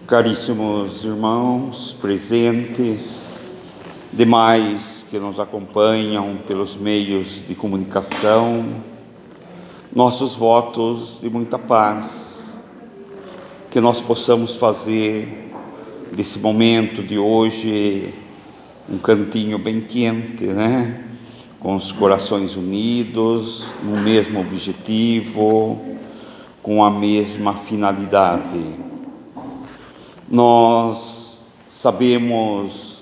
Caríssimos irmãos presentes, demais que nos acompanham pelos meios de comunicação, nossos votos de muita paz, que nós possamos fazer desse momento de hoje um cantinho bem quente, né? Com os corações unidos, no mesmo objetivo, com a mesma finalidade. Nós sabemos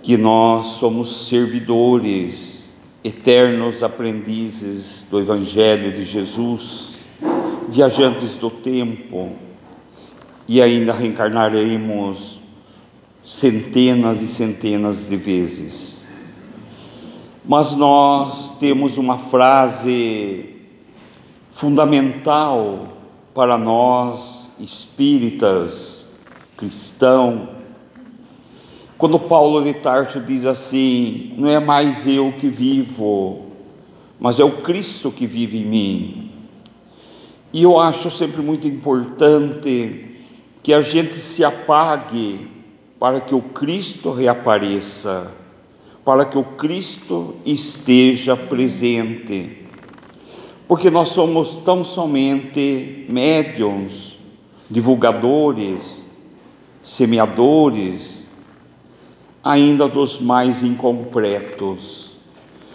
que nós somos servidores, eternos aprendizes do Evangelho de Jesus, viajantes do tempo, e ainda reencarnaremos centenas e centenas de vezes. Mas nós temos uma frase fundamental para nós, espíritas, cristãos, quando Paulo de Tarso diz assim: não é mais eu que vivo, mas é o Cristo que vive em mim. E eu acho sempre muito importante que a gente se apague para que o Cristo reapareça, para que o Cristo esteja presente, porque nós somos tão somente médiuns, divulgadores, semeadores, ainda dos mais incompletos,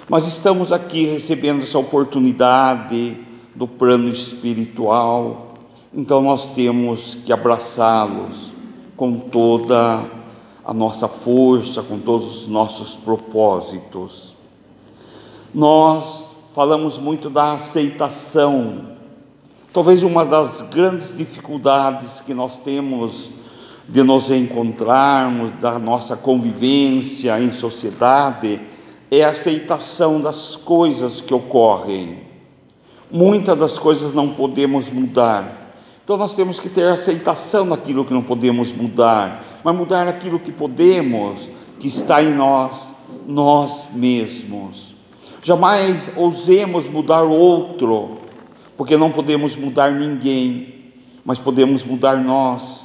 mas estamos aqui recebendo essa oportunidade do plano espiritual, então nós temos que abraçá-los com toda a nossa força, com todos os nossos propósitos. Nós falamos muito da aceitação. Talvez uma das grandes dificuldades que nós temos de nos encontrarmos, da nossa convivência em sociedade, é a aceitação das coisas que ocorrem. Muitas das coisas não podemos mudar, então nós temos que ter aceitação daquilo que não podemos mudar, mas mudar aquilo que podemos, que está em nós mesmos. Jamais ousemos mudar o outro, porque não podemos mudar ninguém, mas podemos mudar nós.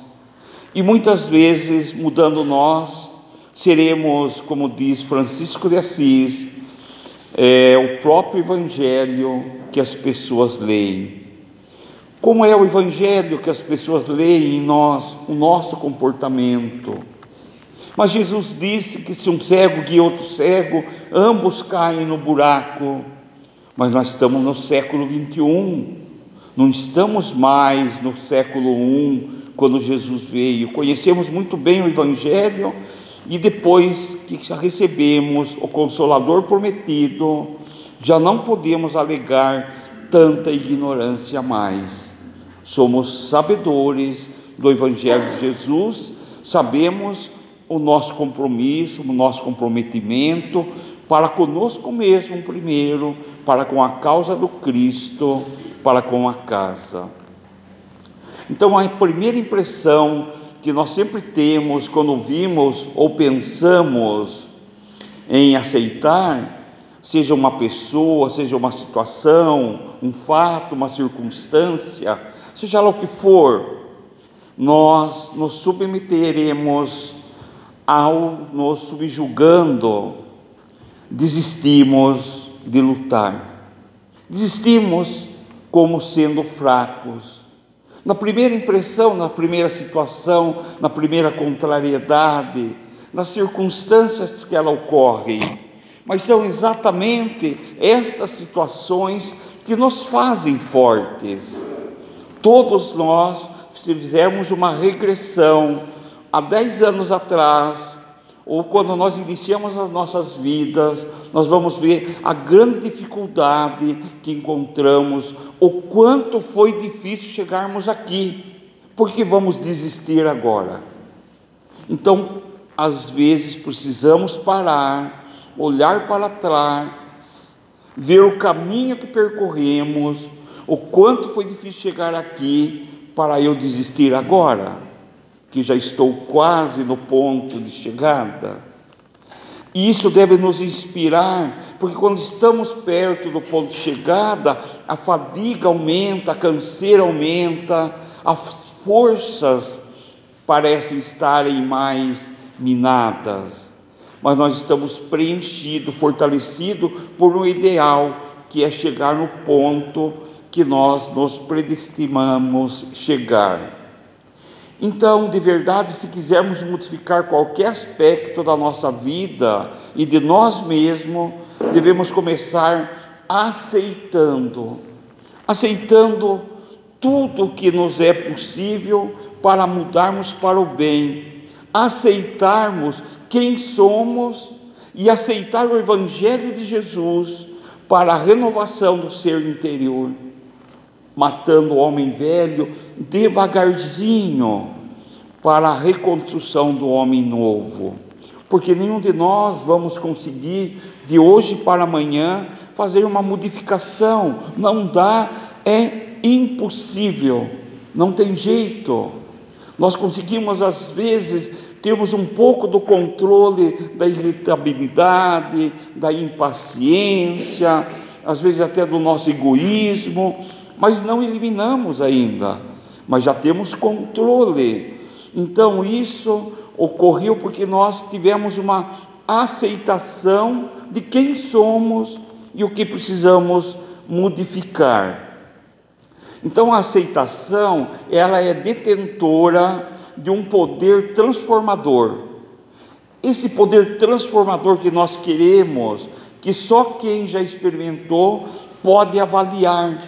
E muitas vezes, mudando nós, seremos, como diz Francisco de Assis, o próprio Evangelho que as pessoas leem. Como é o Evangelho que as pessoas leem em nós? O nosso comportamento. Mas Jesus disse que se um cego guia outro cego, ambos caem no buraco. Mas nós estamos no século 21, não estamos mais no século I, quando Jesus veio. Conhecemos muito bem o Evangelho e depois que já recebemos o Consolador prometido, já não podemos alegar tanta ignorância mais. Somos sabedores do Evangelho de Jesus, sabemos o nosso compromisso, o nosso comprometimento, para conosco mesmo primeiro, para com a causa do Cristo, para com a casa. Então a primeira impressão que nós sempre temos quando ouvimos ou pensamos em aceitar, seja uma pessoa, seja uma situação, um fato, uma circunstância, seja lá o que for, nós nos submeteremos ao nos subjugando. Desistimos de lutar, desistimos como sendo fracos. Na primeira impressão, na primeira situação, na primeira contrariedade, nas circunstâncias que ela ocorrem, mas são exatamente essas situações que nos fazem fortes. Todos nós, se fizermos uma regressão há 10 anos atrás, ou quando nós iniciamos as nossas vidas, nós vamos ver a grande dificuldade que encontramos, o quanto foi difícil chegarmos aqui, porque vamos desistir agora. Então, às vezes precisamos parar, olhar para trás, ver o caminho que percorremos, o quanto foi difícil chegar aqui, para eu desistir agora, que já estou quase no ponto de chegada. E isso deve nos inspirar, porque quando estamos perto do ponto de chegada, a fadiga aumenta, a canseira aumenta, a forças parecem estarem mais minadas, mas nós estamos preenchidos, fortalecidos por um ideal, que é chegar no ponto que nós nos predestinamos chegar. Então, de verdade, se quisermos modificar qualquer aspecto da nossa vida e de nós mesmos, devemos começar aceitando tudo o que nos é possível para mudarmos para o bem, aceitarmos quem somos e aceitar o Evangelho de Jesus para a renovação do ser interior, matando o homem velho devagarzinho para a reconstrução do homem novo, porque nenhum de nós vamos conseguir de hoje para amanhã fazer uma modificação, não dá, é impossível, não tem jeito. Nós conseguimos às vezes termos um pouco do controle da irritabilidade, da impaciência, às vezes até do nosso egoísmo, mas não eliminamos ainda, mas já temos controle. Então isso ocorreu porque nós tivemos uma aceitação de quem somos e o que precisamos modificar. Então a aceitação, ela é detentora de um poder transformador. Esse poder transformador que nós queremos, que só quem já experimentou pode avaliar.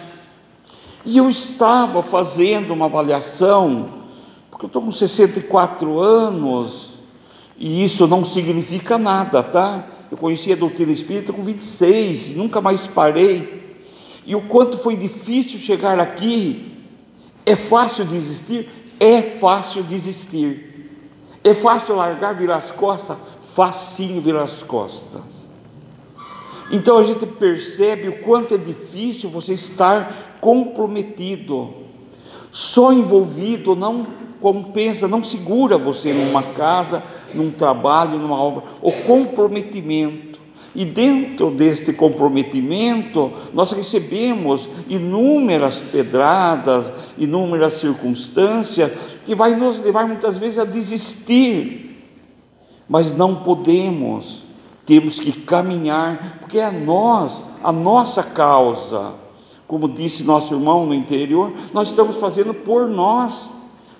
E eu estava fazendo uma avaliação, porque eu estou com 64 anos, e isso não significa nada, tá? Eu conheci a doutrina espírita com 26, nunca mais parei. E o quanto foi difícil chegar aqui. É fácil desistir? É fácil desistir. É fácil largar, virar as costas? Facinho virar as costas. Então a gente percebe o quanto é difícil você estar comprometido. Só envolvido não compensa, não segura você numa casa, num trabalho, numa obra. O comprometimento. E dentro deste comprometimento, nós recebemos inúmeras pedradas, inúmeras circunstâncias, que vai nos levar muitas vezes a desistir. Mas não podemos, temos que caminhar, porque é a nossa causa. Como disse nosso irmão no interior, nós estamos fazendo por nós,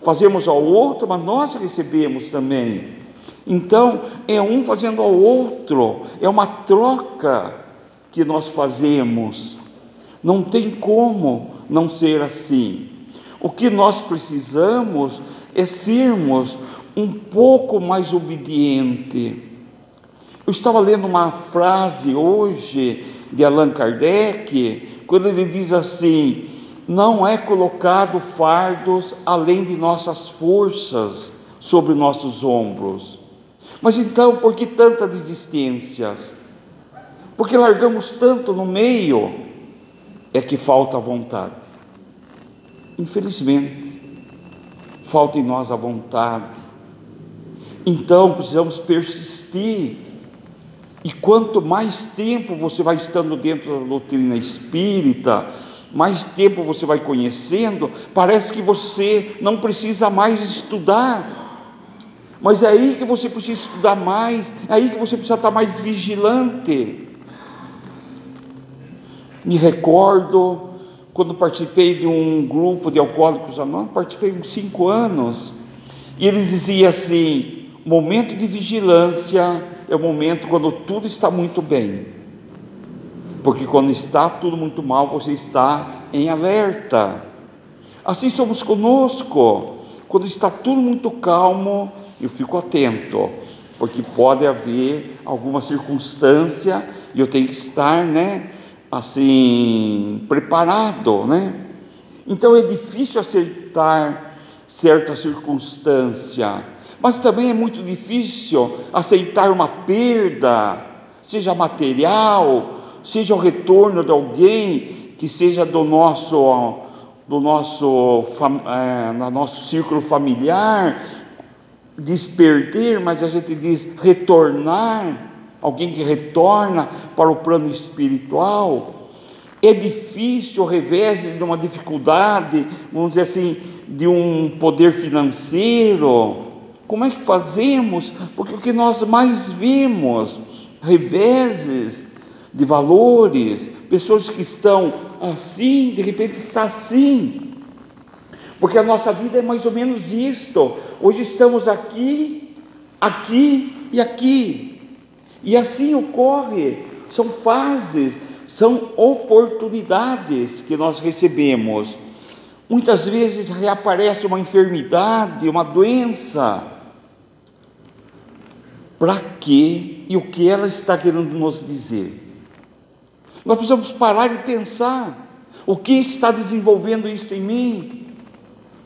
fazemos ao outro, mas nós recebemos também. Então, é um fazendo ao outro, é uma troca que nós fazemos, não tem como não ser assim. O que nós precisamos é sermos um pouco mais obedientes. Eu estava lendo uma frase hoje de Allan Kardec, quando ele diz assim: não é colocado fardos além de nossas forças sobre nossos ombros. Mas então, por que tanta desistência? Porque largamos tanto no meio? É que falta vontade. Infelizmente, falta em nós a vontade. Então, precisamos persistir. E quanto mais tempo você vai estando dentro da doutrina espírita, mais tempo você vai conhecendo, parece que você não precisa mais estudar. Mas é aí que você precisa estudar mais, é aí que você precisa estar mais vigilante. Me recordo, quando participei de um grupo de alcoólicos anônimos, participei uns 5 anos, e eles diziam assim: momento de vigilância é o momento quando tudo está muito bem, porque quando está tudo muito mal, você está em alerta. Assim somos conosco, quando está tudo muito calmo, eu fico atento, porque pode haver alguma circunstância e eu tenho que estar, assim, preparado, Então é difícil aceitar certa circunstância, mas também é muito difícil aceitar uma perda, seja material, seja o retorno de alguém que seja do nosso círculo familiar. Diz perder, mas a gente diz retornar, alguém que retorna para o plano espiritual. É difícil, ao revés de uma dificuldade, vamos dizer assim, de um poder financeiro. Como é que fazemos? Porque o que nós mais vemos, reveses de valores, pessoas que estão assim, de repente está assim. Porque a nossa vida é mais ou menos isto. Hoje estamos aqui, aqui e aqui. E assim ocorre. São fases, são oportunidades que nós recebemos. Muitas vezes reaparece uma enfermidade, uma doença. Para quê? E o que ela está querendo nos dizer? Nós precisamos parar e pensar. O que está desenvolvendo isso em mim?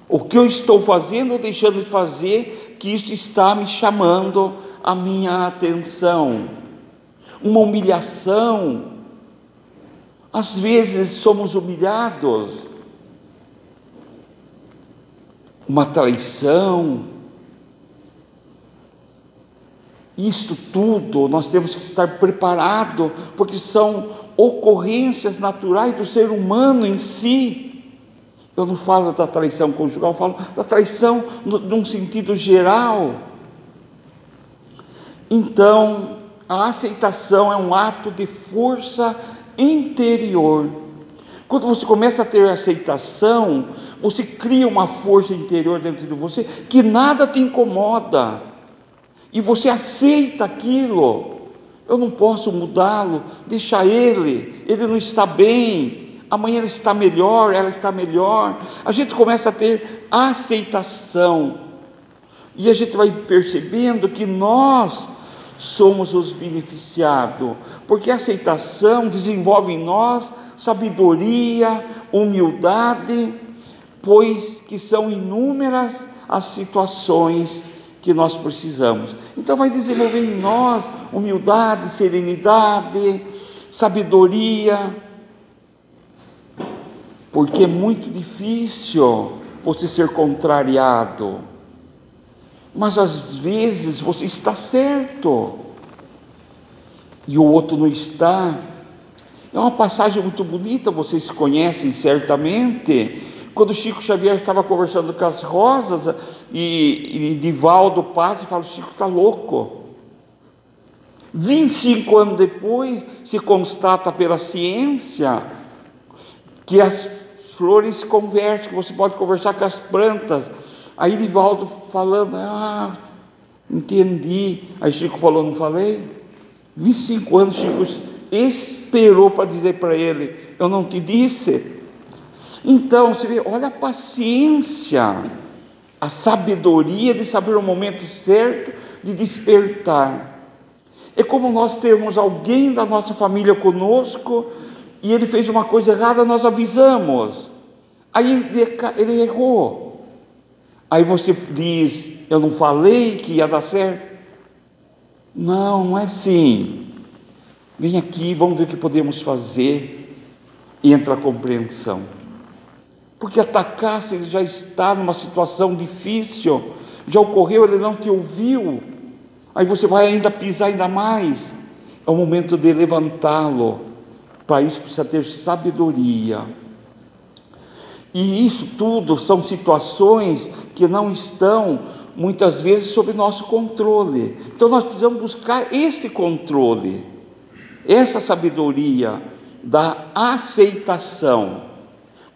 O que eu estou fazendo ou deixando de fazer, que isso está me chamando a minha atenção? Uma humilhação. Às vezes somos humilhados. Uma traição. Isto tudo nós temos que estar preparados, porque são ocorrências naturais do ser humano em si. Eu não falo da traição conjugal, eu falo da traição num sentido geral. Então, a aceitação é um ato de força interior. Quando você começa a ter aceitação, você cria uma força interior dentro de você que nada te incomoda. E você aceita aquilo. Eu não posso mudá-lo, deixa ele não está bem. Amanhã ele está melhor, ela está melhor. A gente começa a ter aceitação. E a gente vai percebendo que nós somos os beneficiados. Porque a aceitação desenvolve em nós sabedoria, humildade, pois que são inúmeras as situações que nós precisamos. Então vai desenvolver em nós humildade, serenidade, sabedoria, porque é muito difícil você ser contrariado, mas às vezes você está certo e o outro não está. É uma passagem muito bonita, vocês conhecem certamente, quando Chico Xavier estava conversando com as rosas e Divaldo passa e fala: Chico está louco. 25 anos depois se constata pela ciência que as flores se convertem, que você pode conversar com as plantas. Aí Divaldo falando: entendi. Aí Chico falou: não falei? 25 anos Chico esperou para dizer para ele: eu não te disse? Então você vê, olha a paciência, a sabedoria de saber o momento certo de despertar. É como nós termos alguém da nossa família conosco e ele fez uma coisa errada, nós avisamos, aí ele errou, aí você diz: eu não falei que ia dar certo? Não é assim. Vem aqui, vamos ver o que podemos fazer. E entra a compreensão, porque atacar, se ele já está numa situação difícil, já ocorreu, ele não te ouviu, aí você vai ainda pisar ainda mais. É o momento de levantá-lo. Para isso precisa ter sabedoria. E isso tudo são situações que não estão muitas vezes sob nosso controle. Então nós precisamos buscar esse controle, essa sabedoria da aceitação.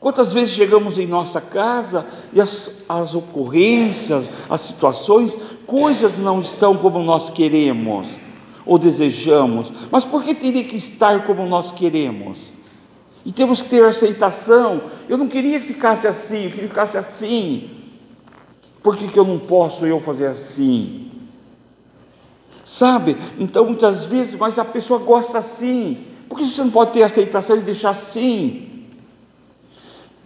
Quantas vezes chegamos em nossa casa e as ocorrências, as situações, coisas não estão como nós queremos ou desejamos, mas por que teria que estar como nós queremos? E temos que ter aceitação. Eu não queria que ficasse assim, eu queria que ficasse assim. Por que eu não posso fazer assim? Sabe? Então muitas vezes, mas a pessoa gosta assim. Por que você não pode ter aceitação e deixar assim?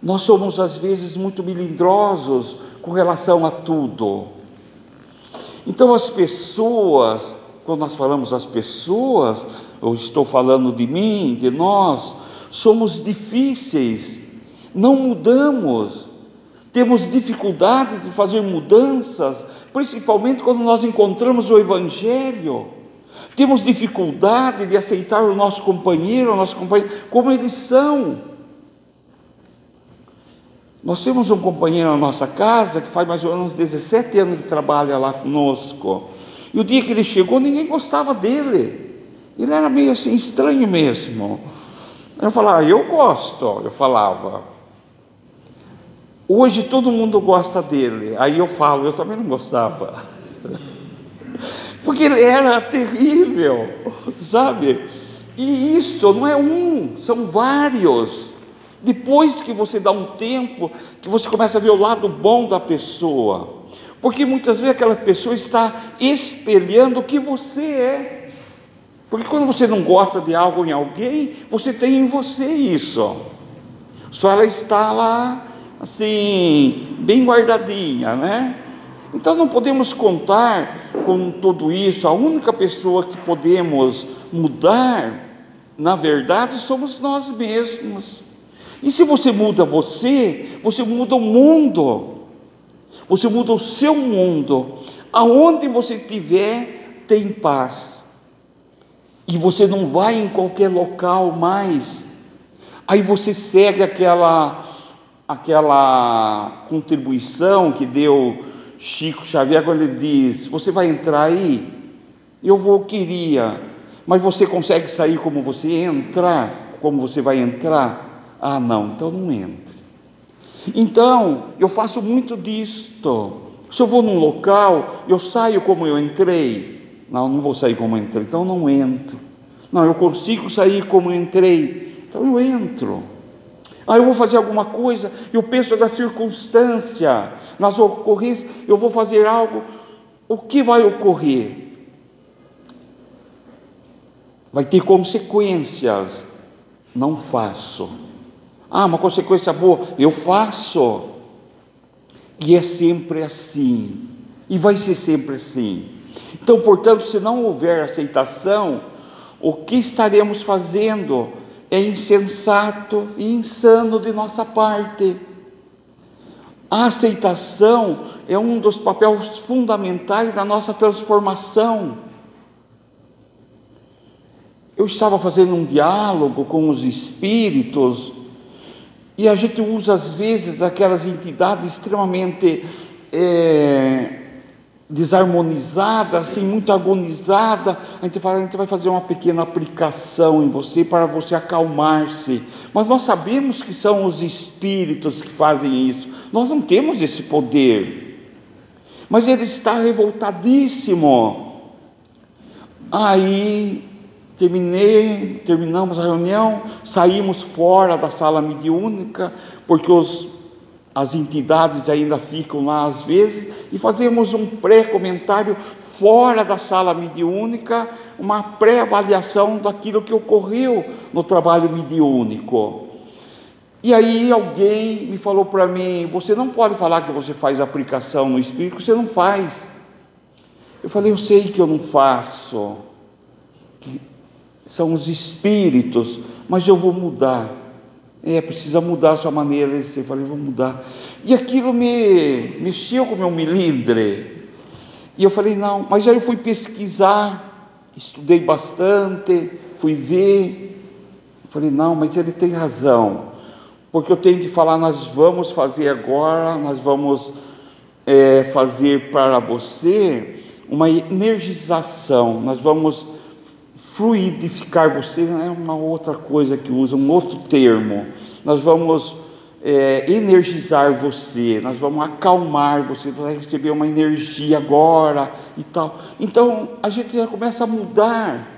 Nós somos às vezes muito melindrosos com relação a tudo. Então as pessoas, quando nós falamos as pessoas, eu estou falando de mim, de nós, somos difíceis, não mudamos, temos dificuldade de fazer mudanças, principalmente quando nós encontramos o Evangelho. Temos dificuldade de aceitar o nosso companheiro, a nossa companheira, como eles são. Nós temos um companheiro na nossa casa que faz mais ou menos 17 anos que trabalha lá conosco. E o dia que ele chegou, ninguém gostava dele. Ele era meio assim, estranho mesmo. Eu falava, eu gosto, eu falava. Hoje todo mundo gosta dele. Aí eu falo, eu também não gostava. Porque ele era terrível, sabe? E isso não é um, são vários. Depois que você dá um tempo, que você começa a ver o lado bom da pessoa. Porque muitas vezes aquela pessoa está espelhando o que você é. Porque quando você não gosta de algo em alguém, você tem em você isso. Só ela está lá, assim, bem guardadinha, né? Então não podemos contar com tudo isso. A única pessoa que podemos mudar, na verdade, somos nós mesmos. E se você muda você muda o mundo. Você muda o seu mundo. Aonde você estiver, tem paz. E você não vai em qualquer local mais. Aí você segue aquela contribuição que deu Chico Xavier, quando ele diz, você vai entrar aí? Queria, mas você consegue sair como você entra? Como você vai entrar? Ah, não, então não entre. Então, eu faço muito disto. Se eu vou num local, eu saio como eu entrei? Não vou sair como eu entrei, então não entro. Não, eu consigo sair como eu entrei, então eu entro. Eu vou fazer alguma coisa, eu penso na circunstância, nas ocorrências, eu vou fazer algo, o que vai ocorrer? Vai ter consequências, não faço. Uma consequência boa, eu faço. E é sempre assim, e vai ser sempre assim. Então, portanto, se não houver aceitação, o que estaremos fazendo? É insensato e insano de nossa parte. A aceitação é um dos papéis fundamentais da nossa transformação. Eu estava fazendo um diálogo com os espíritos, e a gente usa às vezes aquelas entidades extremamente desarmonizada, assim, muito agonizada. A gente vai fazer uma pequena aplicação em você para você acalmar-se, mas nós sabemos que são os espíritos que fazem isso, nós não temos esse poder, mas ele está revoltadíssimo. Aí terminamos a reunião, saímos fora da sala mediúnica, porque as entidades ainda ficam lá às vezes, e fazemos um pré-comentário fora da sala mediúnica, uma pré-avaliação daquilo que ocorreu no trabalho mediúnico. E aí alguém me falou para mim, você não pode falar que você faz aplicação no espírito, você não faz. Eu falei, eu sei que eu não faço, que são os espíritos, mas eu vou mudar. Precisa mudar a sua maneira. Eu falei, vou mudar. E aquilo me mexeu com o meu melindre. E eu falei, não, mas aí eu fui pesquisar, estudei bastante, fui ver. Eu falei, não, mas ele tem razão, porque eu tenho que falar, nós vamos fazer agora, nós vamos fazer para você uma energização, nós vamos fluidificar você, é uma outra coisa que usa, um outro termo, nós vamos energizar você, nós vamos acalmar você, vai receber uma energia agora e tal. Então a gente já começa a mudar.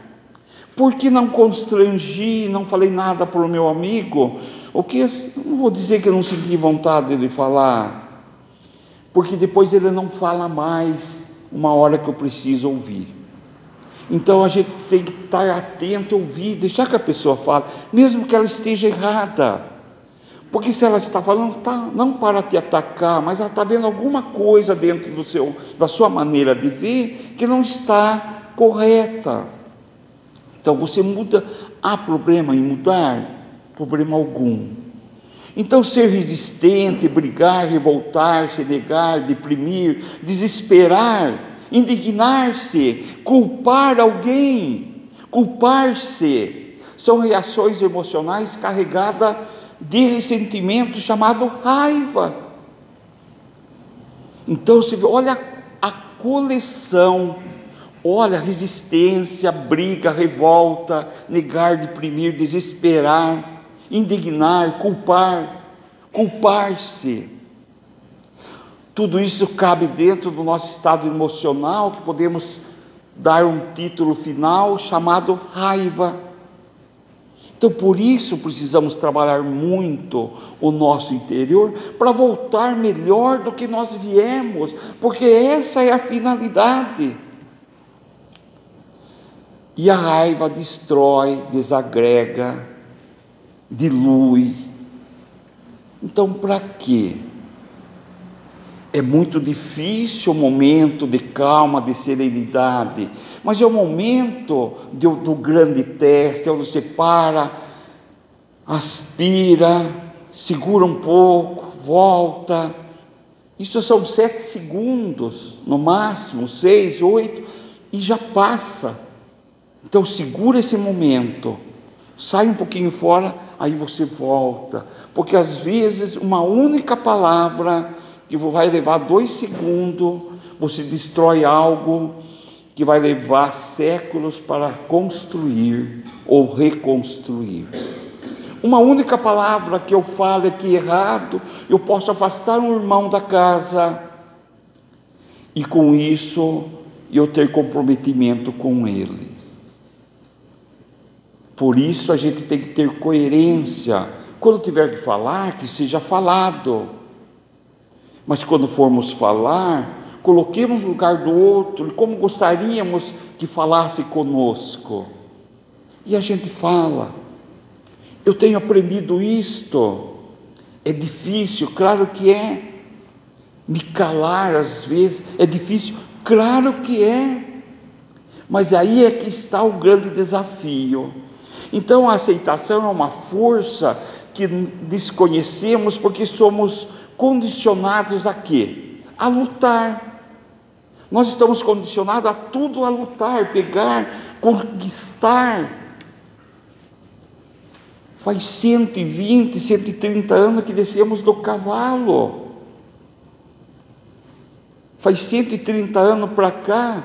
Por que não constrangi, não falei nada para o meu amigo? Não vou dizer que eu não senti vontade de falar, porque depois ele não fala mais uma hora que eu preciso ouvir. Então a gente tem que estar atento, ouvir, deixar que a pessoa fale, mesmo que ela esteja errada, porque se ela está falando, não para te atacar, mas ela está vendo alguma coisa dentro da sua maneira de ver que não está correta. Então você muda. Há problema em mudar? Problema algum. Então ser resistente, brigar, revoltar, se negar, deprimir, desesperar, indignar-se, culpar alguém, culpar-se, são reações emocionais carregadas de ressentimento chamado raiva. Então, você vê, olha a coleção, olha, resistência, briga, revolta, negar, deprimir, desesperar, indignar, culpar, culpar-se. Tudo isso cabe dentro do nosso estado emocional, que podemos dar um título final chamado raiva. Então, por isso precisamos trabalhar muito o nosso interior para voltar melhor do que nós viemos, porque essa é a finalidade. E a raiva destrói, desagrega, dilui. Então, para quê? É muito difícil o momento de calma, de serenidade, mas é o momento do grande teste, onde você para, aspira, segura um pouco, volta. Isso são 7 segundos, no máximo, 6, 8, e já passa. Então segura esse momento, sai um pouquinho fora, aí você volta, porque às vezes uma única palavra que vai levar 2 segundos, você destrói algo que vai levar séculos para construir ou reconstruir. Uma única palavra que eu falo aqui errado, eu posso afastar um irmão da casa, e com isso eu ter comprometimento com ele. Por isso a gente tem que ter coerência. Quando tiver que falar, que seja falado. Mas quando formos falar, coloquemos no lugar do outro, como gostaríamos que falasse conosco. E a gente fala. Eu tenho aprendido isto. É difícil, claro que é. Me calar às vezes é difícil, claro que é. Mas aí é que está o grande desafio. Então a aceitação é uma força que desconhecemos porque somos condicionados a quê? A lutar. Nós estamos condicionados a tudo, a lutar, pegar, conquistar. Faz 120, 130 anos que descemos do cavalo. Faz 130 anos para cá.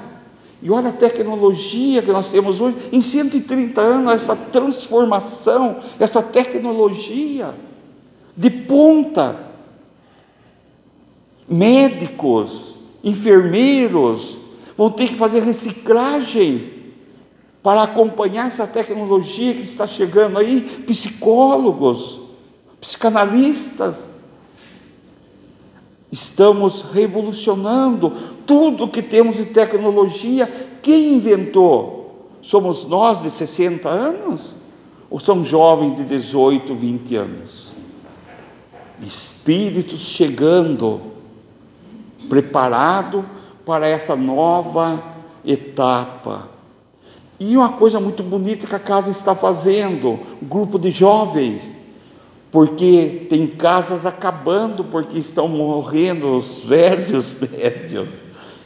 E olha a tecnologia que nós temos hoje. Em 130 anos, essa transformação, essa tecnologia de ponta. Médicos, enfermeiros vão ter que fazer reciclagem para acompanhar essa tecnologia que está chegando aí, psicólogos, psicanalistas. Estamos revolucionando tudo que temos de tecnologia. Quem inventou? Somos nós de 60 anos? Ou são jovens de 18, 20 anos? Espíritos chegando, preparado para essa nova etapa. E uma coisa muito bonita que a casa está fazendo, um grupo de jovens, porque tem casas acabando, porque estão morrendo os velhos médios,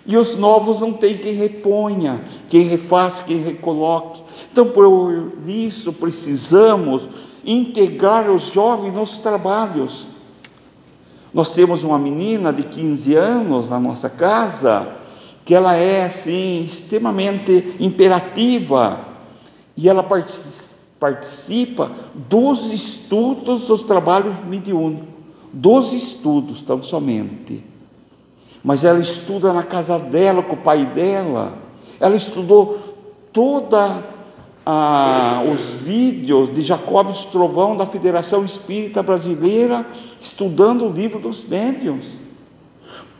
e os novos não tem quem reponha, quem refaça, quem recoloque. Então, por isso, precisamos integrar os jovens nos trabalhos. Nós temos uma menina de 15 anos na nossa casa, que ela é assim, extremamente imperativa, e ela participa dos estudos dos trabalhos mediúnicos, dos estudos tão somente. Mas ela estuda na casa dela, com o pai dela. Ela estudou toda os vídeos de Jacobs Trovão da Federação Espírita Brasileira, estudando o livro dos médiuns.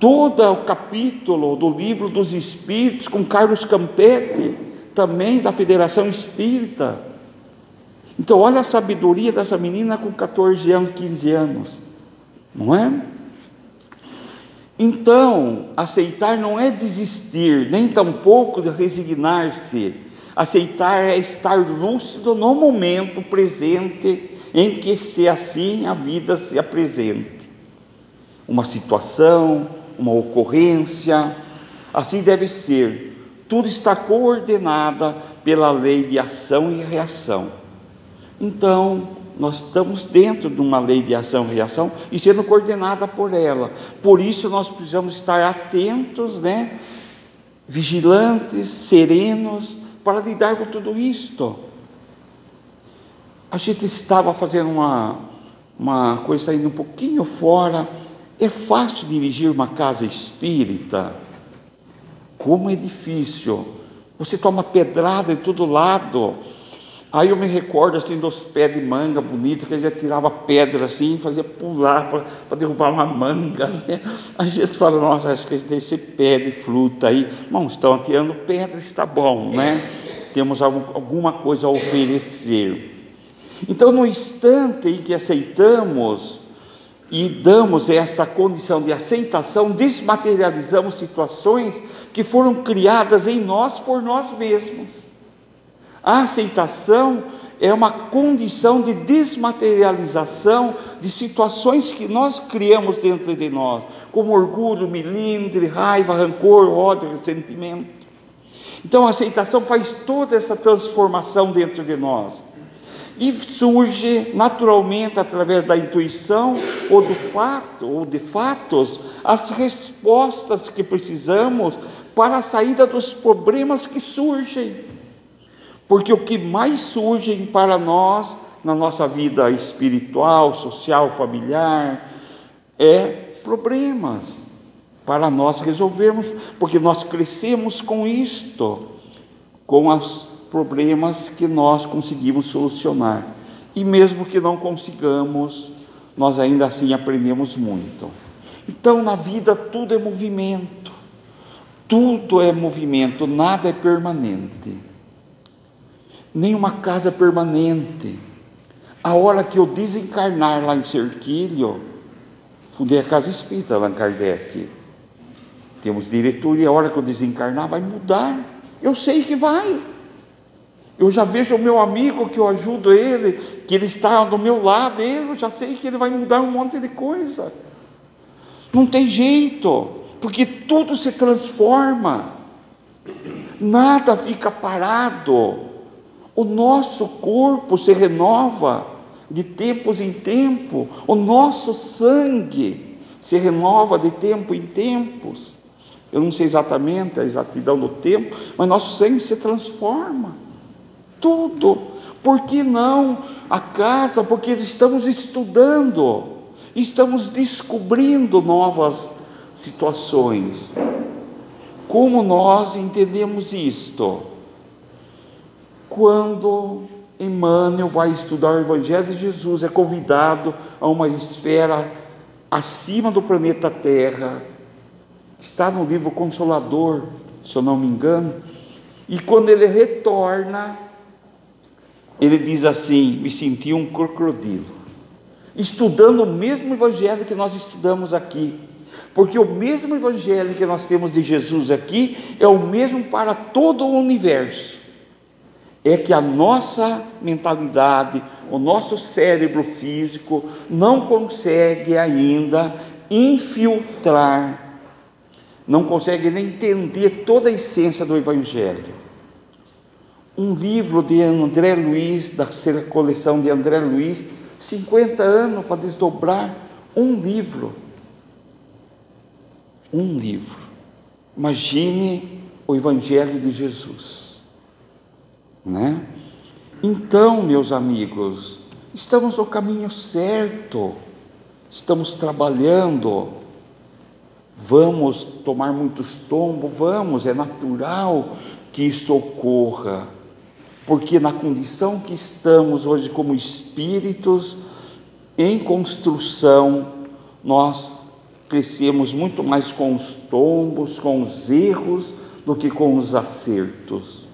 Todo o capítulo do livro dos Espíritos, com Carlos Campetti, também da Federação Espírita. Então, olha a sabedoria dessa menina com 14 anos, 15 anos, não é? Então, aceitar não é desistir, nem tampouco de resignar-se. Aceitar é estar lúcido no momento presente em que, se assim, a vida se apresente. Uma situação, uma ocorrência, Assim deve ser. Tudo está coordenado pela lei de ação e reação. Então, nós estamos dentro de uma lei de ação e reação e sendo coordenada por ela. Por isso nós precisamos estar atentos, vigilantes, serenos, para lidar com tudo isto. A gente estava fazendo uma coisa ainda um pouquinho fora. É fácil dirigir uma casa espírita? Como é difícil. Você toma pedrada de todo lado. Aí eu me recordo assim dos pés de manga bonita, que eles tirava pedra assim e fazia pular para derrubar uma manga, A gente fala, nossa, acho que esse pé de fruta aí, irmãos, estão atirando pedra, está bom, Temos alguma coisa a oferecer. Então, no instante em que aceitamos e damos essa condição de aceitação, desmaterializamos situações que foram criadas em nós por nós mesmos. A aceitação é uma condição de desmaterialização de situações que nós criamos dentro de nós, como orgulho, melindre, raiva, rancor, ódio, ressentimento. Então a aceitação faz toda essa transformação dentro de nós. E surge naturalmente, através da intuição ou do fato, ou de fatos, as respostas que precisamos para a saída dos problemas que surgem. Porque o que mais surge para nós, na nossa vida espiritual, social, familiar, é problemas para nós resolvermos, porque nós crescemos com isto, com os problemas que nós conseguimos solucionar. E mesmo que não consigamos, nós ainda assim aprendemos muito. Então, na vida tudo é movimento, nada é permanente. Nenhuma casa é permanente. A hora que eu desencarnar lá em Serquilho, fundei a casa espírita Allan Kardec, temos diretoria, a hora que eu desencarnar vai mudar, eu sei que vai. Eu já vejo o meu amigo que eu ajudo ele, que ele está do meu lado, eu já sei que ele vai mudar um monte de coisa. Não tem jeito, porque tudo se transforma, nada fica parado. O nosso corpo se renova de tempos em tempo, o nosso sangue se renova de tempo em tempos. Eu não sei exatamente a exatidão do tempo, mas nosso sangue se transforma. Tudo. Por que não a casa? Porque estamos estudando, estamos descobrindo novas situações. Como nós entendemos isto? Quando Emmanuel vai estudar o Evangelho de Jesus, é convidado a uma esfera acima do planeta Terra, está no livro Consolador, se eu não me engano, e quando ele retorna, ele diz assim: me senti um crocodilo, estudando o mesmo Evangelho que nós estudamos aqui, porque o mesmo Evangelho que nós temos de Jesus aqui, é o mesmo para todo o universo. É que a nossa mentalidade, o nosso cérebro físico não consegue ainda infiltrar, não consegue nem entender toda a essência do Evangelho. Um livro de André Luiz, da coleção de André Luiz, 50 anos para desdobrar um livro. Um livro. Imagine o Evangelho de Jesus. Então, meus amigos, estamos no caminho certo, estamos trabalhando, vamos tomar muitos tombos, é natural que isso ocorra, porque na condição que estamos hoje como espíritos em construção, nós crescemos muito mais com os tombos, com os erros, do que com os acertos.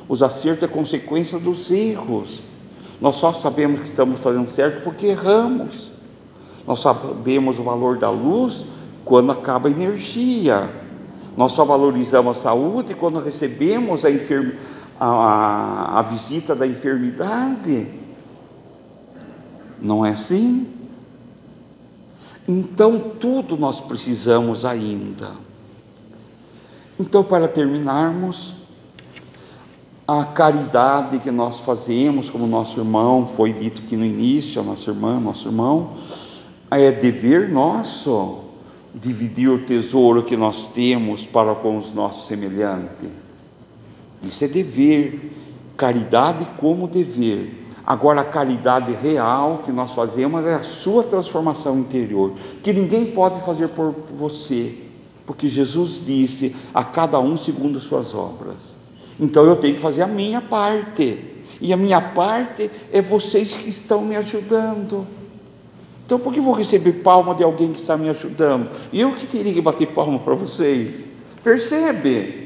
Os acertos é consequência dos erros. Nós só sabemos que estamos fazendo certo porque erramos. Nós sabemos o valor da luz quando acaba a energia. Nós só valorizamos a saúde quando recebemos a visita da enfermidade. Não é assim? Então tudo nós precisamos ainda. Então, para terminarmos, a caridade que nós fazemos, como nosso irmão, foi dito aqui no início, a nossa irmã, nosso irmão, é dever nosso dividir o tesouro que nós temos para com os nossos semelhantes. Isso é dever, caridade como dever. Agora, a caridade real que nós fazemos é a sua transformação interior, que ninguém pode fazer por você, porque Jesus disse: a cada um segundo suas obras. Então eu tenho que fazer a minha parte, e a minha parte é vocês que estão me ajudando. Então por que vou receber palma de alguém que está me ajudando? Eu que teria que bater palma para vocês. Percebe?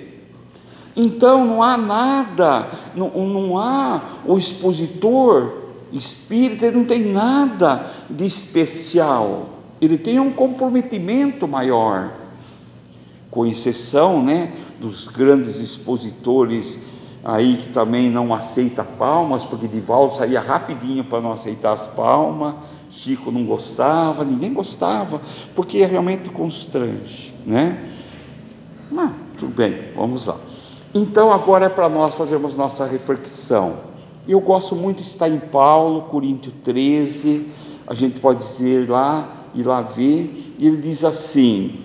Então não há nada, não há o expositor espírita, ele não tem nada de especial, ele tem um comprometimento maior, com exceção, dos grandes expositores aí que também não aceita palmas, porque Divaldo saía rapidinho para não aceitar as palmas, Chico não gostava, ninguém gostava, porque realmente constrange, Mas tudo bem, vamos lá. Então agora é para nós fazermos nossa reflexão. Eu gosto muito de estar em Paulo, Coríntios 13, a gente pode dizer lá, ir lá ver, e ele diz assim: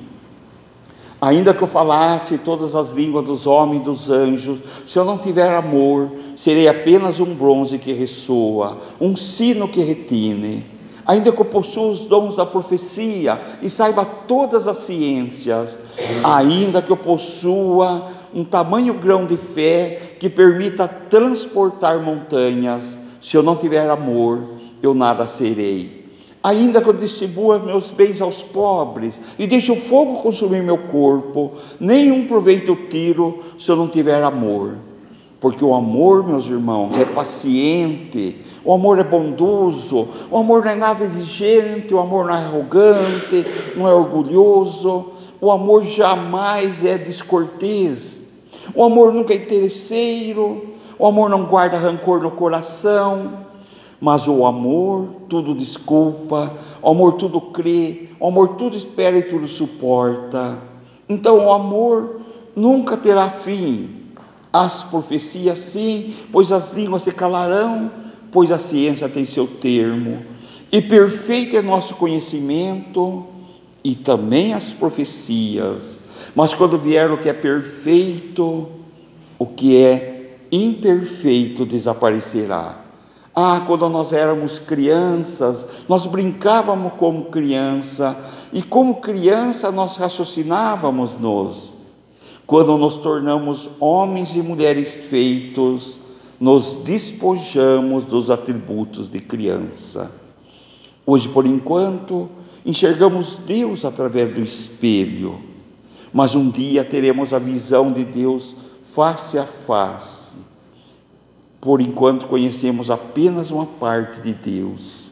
ainda que eu falasse todas as línguas dos homens e dos anjos, se eu não tiver amor, serei apenas um bronze que ressoa, um sino que retine. Ainda que eu possua os dons da profecia e saiba todas as ciências, ainda que eu possua um tamanho grão de fé que permita transportar montanhas, se eu não tiver amor, eu nada serei. Ainda que eu distribua meus bens aos pobres e deixe o fogo consumir meu corpo, nenhum proveito eu tiro se eu não tiver amor. Porque o amor, meus irmãos, é paciente, o amor é bondoso, o amor não é nada exigente, o amor não é arrogante, não é orgulhoso, o amor jamais é descortês, o amor nunca é interesseiro, o amor não guarda rancor no coração, mas o amor tudo desculpa, o amor tudo crê, o amor tudo espera e tudo suporta. Então o amor nunca terá fim. As profecias sim, pois as línguas se calarão, pois a ciência tem seu termo, e perfeito é nosso conhecimento, e também as profecias. Mas quando vier o que é perfeito, o que é imperfeito desaparecerá. Quando nós éramos crianças, nós brincávamos como criança, e como criança nós raciocinávamos. Quando nos tornamos homens e mulheres feitos, nos despojamos dos atributos de criança. Hoje, por enquanto, enxergamos Deus através do espelho, mas um dia teremos a visão de Deus face a face. Por enquanto conhecemos apenas uma parte de Deus,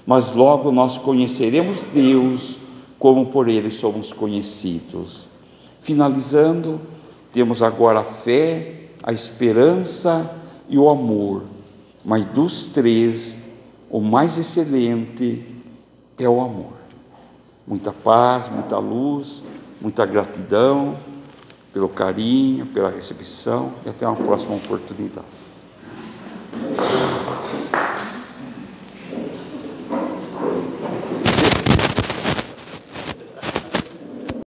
mas logo nós conheceremos Deus como por Ele somos conhecidos. Finalizando, temos agora a fé, a esperança e o amor, mas dos três, o mais excelente é o amor. Muita paz, muita luz, muita gratidão pelo carinho, pela recepção, e até uma próxima oportunidade.